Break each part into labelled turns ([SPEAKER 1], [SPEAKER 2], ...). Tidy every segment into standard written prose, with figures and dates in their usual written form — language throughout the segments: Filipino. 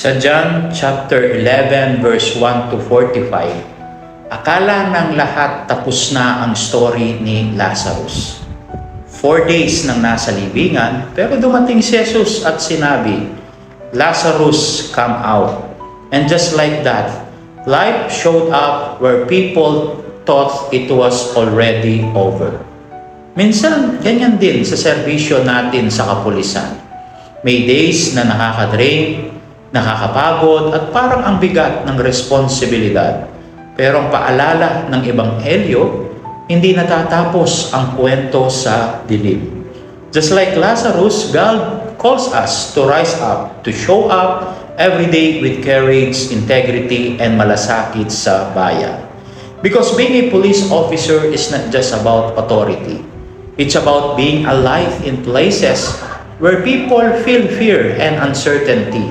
[SPEAKER 1] Sa John chapter 11 verse 1 to 45, akala ng lahat tapos na ang story ni Lazarus. 4 days nang nasa libingan, pero dumating si Jesus at sinabi, "Lazarus, come out." And just like that, life showed up where people thought it was already over. Minsan, ganyan din sa serbisyo natin sa kapulisan. May days na nakaka-drain, nakakapagod at parang ang bigat ng responsibilidad. Pero ang paalala ng Ebanghelyo, hindi natatapos ang kwento sa dilim. Just like Lazarus, God calls us to rise up, to show up every day with courage, integrity, and malasakit sa bayan. Because being a police officer is not just about authority. It's about being alive in places where people feel fear and uncertainty.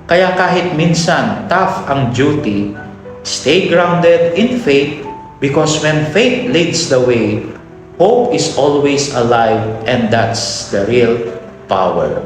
[SPEAKER 1] Kaya kahit minsan tough ang duty, stay grounded in faith because when faith leads the way, hope is always alive and that's the real power.